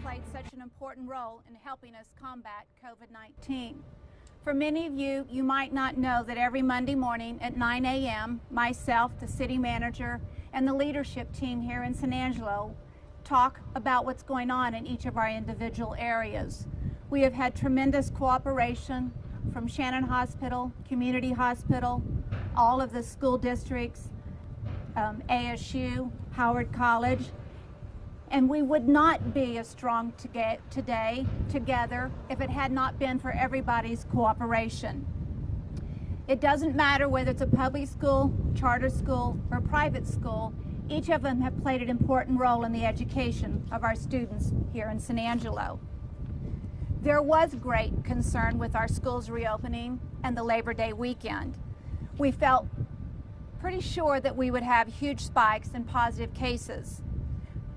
played such an important role in helping us combat COVID-19. For many of you, you might not know that every Monday morning at 9 a.m., myself, the city manager, and the leadership team here in San Angelo talk about what's going on in each of our individual areas. We have had tremendous cooperation from Shannon Hospital, Community Hospital, all of the school districts, ASU, Howard College, and we would not be as strong today together if it had not been for everybody's cooperation. It doesn't matter whether it's a public school, charter school, or private school, each of them have played an important role in the education of our students here in San Angelo. There was great concern with our schools reopening and the Labor Day weekend. We felt pretty sure that we would have huge spikes in positive cases.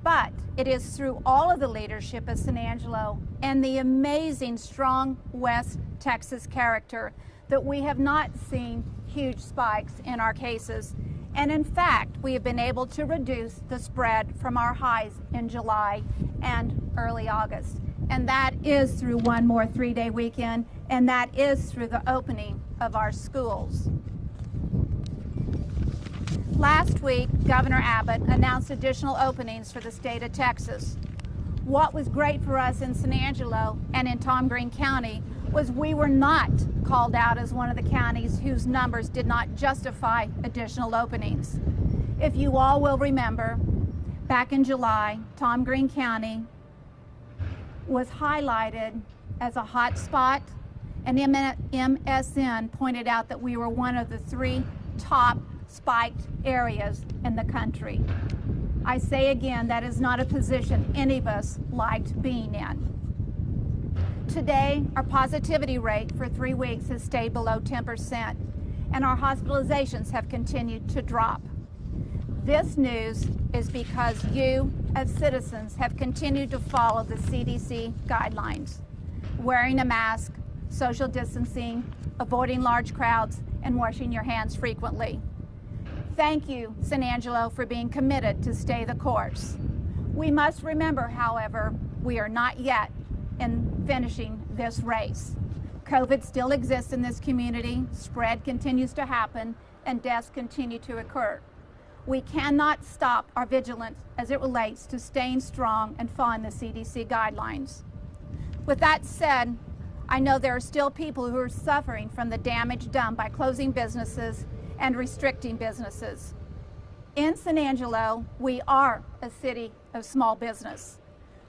But it is through all of the leadership of San Angelo and the amazing strong West Texas character that we have not seen huge spikes in our cases. And in fact, we have been able to reduce the spread from our highs in July and early August. And that is through one more 3-day weekend, and that is through the opening of our schools. Last week, Governor Abbott announced additional openings for the state of Texas. What was great for us in San Angelo and in Tom Green County was we were not called out as one of the counties whose numbers did not justify additional openings. If you all will remember, back in July, Tom Green County was highlighted as a hot spot, and MSN pointed out that we were one of the 3 top spiked areas in the country. I say again, that is not a position any of us liked being in. Today, our positivity rate for 3 weeks has stayed below 10%, and our hospitalizations have continued to drop. This news is because you, as citizens, have continued to follow the CDC guidelines, wearing a mask, social distancing, avoiding large crowds, and washing your hands frequently. Thank you, San Angelo, for being committed to stay the course. We must remember, however, we are not yet in finishing this race. COVID still exists in this community, spread continues to happen, and deaths continue to occur. We cannot stop our vigilance as it relates to staying strong and following the CDC guidelines. With that said, I know there are still people who are suffering from the damage done by closing businesses and restricting businesses. In San Angelo, we are a city of small business.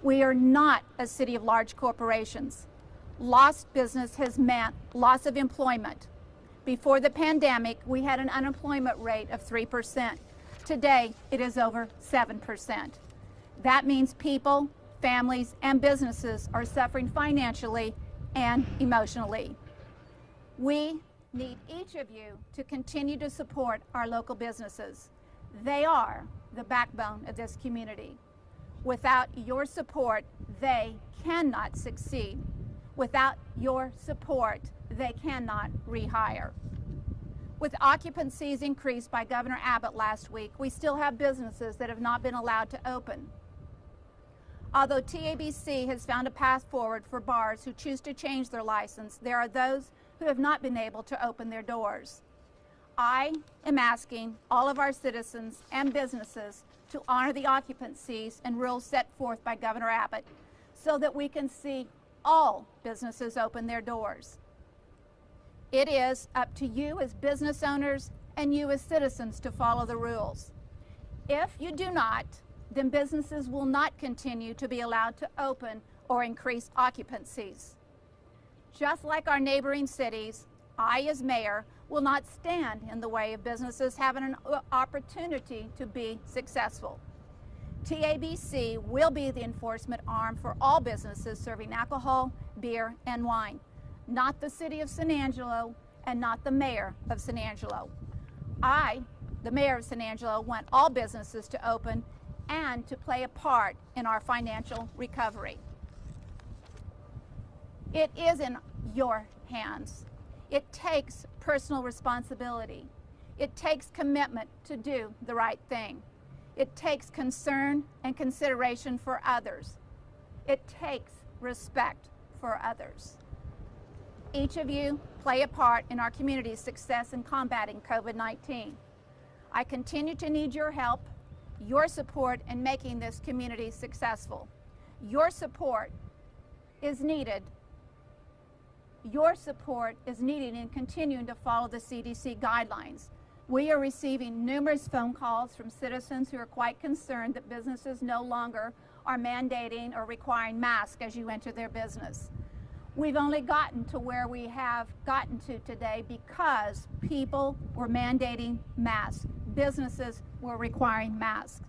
We are not a city of large corporations. Lost business has meant loss of employment. Before the pandemic, we had an unemployment rate of 3%. Today, it is over 7%. That means people, families, and businesses are suffering financially and emotionally. We need each of you to continue to support our local businesses. They are the backbone of this community. Without your support, they cannot succeed. Without your support, they cannot rehire. With occupancies increased by Governor Abbott last week, we still have businesses that have not been allowed to open. Although TABC has found a path forward for bars who choose to change their license, there are those who have not been able to open their doors. I am asking all of our citizens and businesses to honor the occupancies and rules set forth by Governor Abbott so that we can see all businesses open their doors. It is up to you as business owners and you as citizens to follow the rules. If you do not, then businesses will not continue to be allowed to open or increase occupancies. Just like our neighboring cities, I as mayor will not stand in the way of businesses having an opportunity to be successful. TABC will be the enforcement arm for all businesses serving alcohol, beer, and wine, not the city of San Angelo and not the mayor of San Angelo. I, the mayor of San Angelo, want all businesses to open and to play a part in our financial recovery. It is in your hands. It takes personal responsibility. It takes commitment to do the right thing. It takes concern and consideration for others. It takes respect for others. Each of you play a part in our community's success in combating COVID-19. I continue to need your help, your support in making this community successful. Your support is needed. Your support is needed in continuing to follow the CDC guidelines. We are receiving numerous phone calls from citizens who are quite concerned that businesses no longer are mandating or requiring masks as you enter their business. We've only gotten to where we have gotten to today because people were mandating masks. Businesses were requiring masks.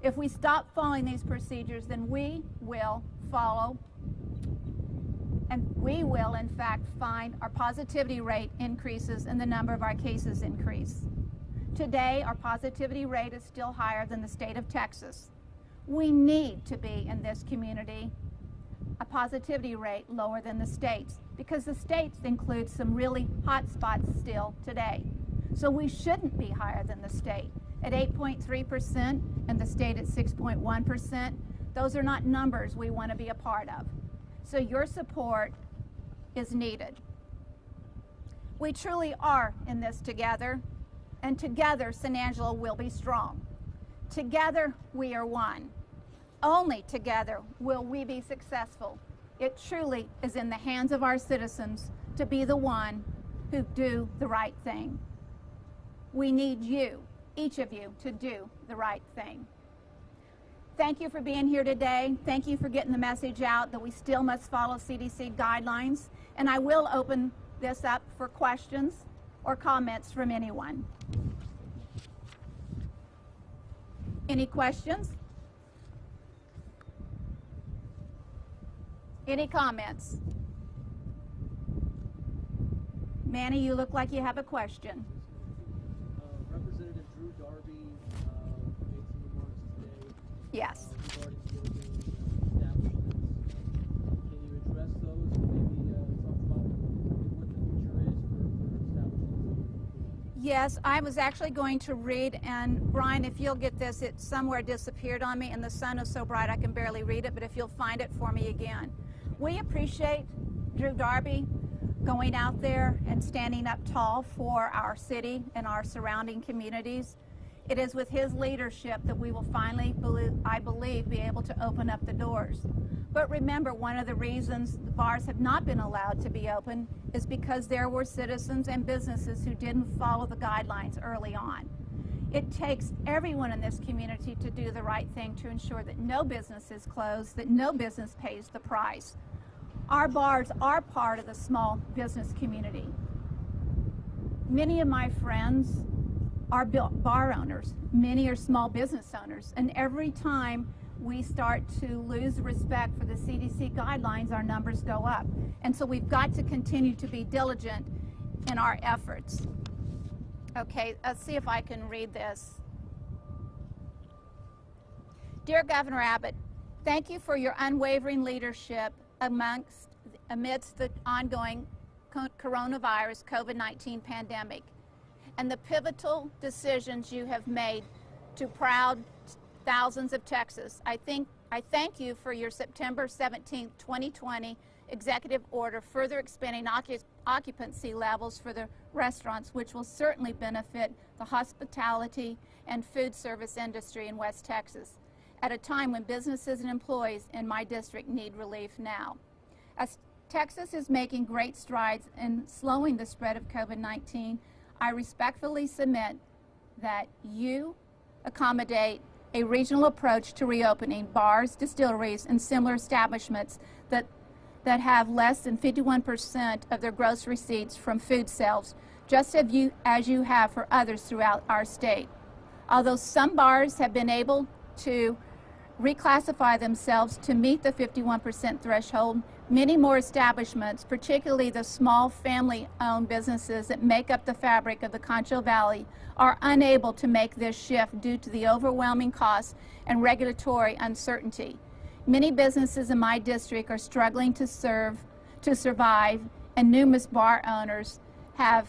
If we stop following these procedures, then we will follow, and we will in fact find our positivity rate increases and the number of our cases increase. Today, our positivity rate is still higher than the state of Texas. We need to be in this community a positivity rate lower than the states, because the states include some really hot spots still today. So we shouldn't be higher than the state. At 8.3% and the state at 6.1%, those are not numbers we want to be a part of. So your support is needed. We truly are in this together, and together San Angelo will be strong. Together we are one. Only together will we be successful. It truly is in the hands of our citizens to be the one who do the right thing. We need you, each of you, to do the right thing. Thank you for being here today. Thank you for getting the message out that we still must follow CDC guidelines. And I will open this up for questions or comments from anyone. Any questions? Any comments? Manny, you look like you have a question. Representative Drew Darby made some remarks today. Yes. Regarding building establishments. Can you address those and maybe talk about what the future is for establishments? Yes, I was actually going to read, and Brian, if you'll get this, it somewhere disappeared on me, and the sun is so bright I can barely read it, but if you'll find it for me again. We appreciate Drew Darby going out there and standing up tall for our city and our surrounding communities. It is with his leadership that we will finally, I believe, be able to open up the doors. But remember, one of the reasons the bars have not been allowed to be open is because there were citizens and businesses who didn't follow the guidelines early on. It takes everyone in this community to do the right thing to ensure that no business is closed, that no business pays the price. Our bars are part of the small business community. Many of my friends are bar owners. Many are small business owners. And every time we start to lose respect for the CDC guidelines, our numbers go up. And so we've got to continue to be diligent in our efforts. Okay, let's see if I can read this. Dear Governor Abbott, thank you for your unwavering leadership amidst the ongoing coronavirus COVID-19 pandemic and the pivotal decisions you have made to proud thousands of Texas. I thank you for your September 17, 2020 executive order further expanding occupancy levels for the restaurants, which will certainly benefit the hospitality and food service industry in West Texas at a time when businesses and employees in my district need relief now. As Texas is making great strides in slowing the spread of COVID-19, I respectfully submit that you accommodate a regional approach to reopening bars, distilleries, and similar establishments that have less than 51% of their gross receipts from food sales, just as you have for others throughout our state. Although some bars have been able to reclassify themselves to meet the 51% threshold, many more establishments, particularly the small family-owned businesses that make up the fabric of the Concho Valley, are unable to make this shift due to the overwhelming costs and regulatory uncertainty. Many businesses in my district are struggling to survive, and numerous bar owners have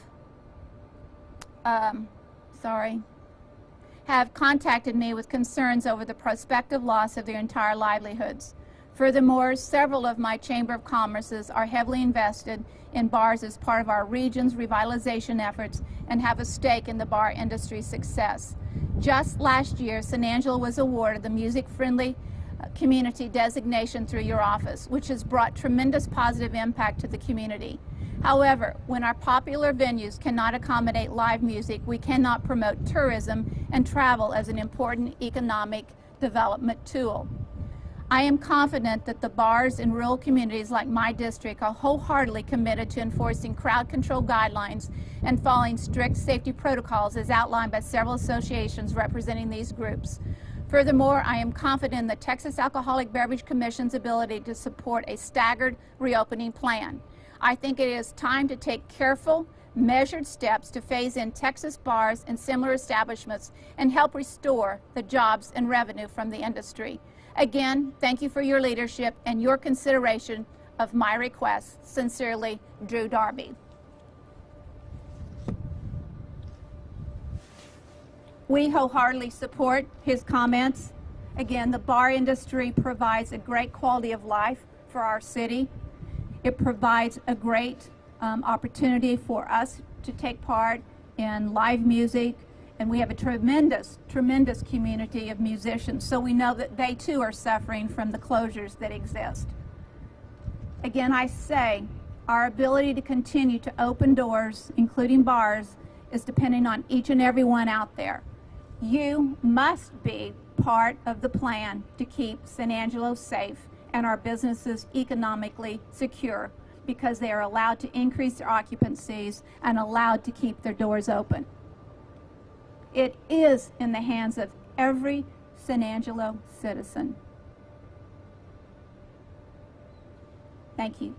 contacted me with concerns over the prospective loss of their entire livelihoods. Furthermore, several of my Chamber of Commerces are heavily invested in bars as part of our region's revitalization efforts and have a stake in the bar industry's success. Just last year, San Angelo was awarded the music-friendly community designation through your office, which has brought tremendous positive impact to the community. However, when our popular venues cannot accommodate live music, we cannot promote tourism and travel as an important economic development tool. I am confident that the bars in rural communities like my district are wholeheartedly committed to enforcing crowd control guidelines and following strict safety protocols as outlined by several associations representing these groups. Furthermore, I am confident in the Texas Alcoholic Beverage Commission's ability to support a staggered reopening plan. I think it is time to take careful, measured steps to phase in Texas bars and similar establishments and help restore the jobs and revenue from the industry. Again, thank you for your leadership and your consideration of my request. Sincerely, Drew Darby. We wholeheartedly support his comments. Again, the bar industry provides a great quality of life for our city. It provides a great opportunity for us to take part in live music, and we have a tremendous community of musicians, so we know that they too are suffering from the closures that exist. Again, I say our ability to continue to open doors, including bars, is depending on each and every one out there. You must be part of the plan to keep San Angelo safe and our businesses economically secure, because they are allowed to increase their occupancies and allowed to keep their doors open. It is in the hands of every San Angelo citizen. Thank you.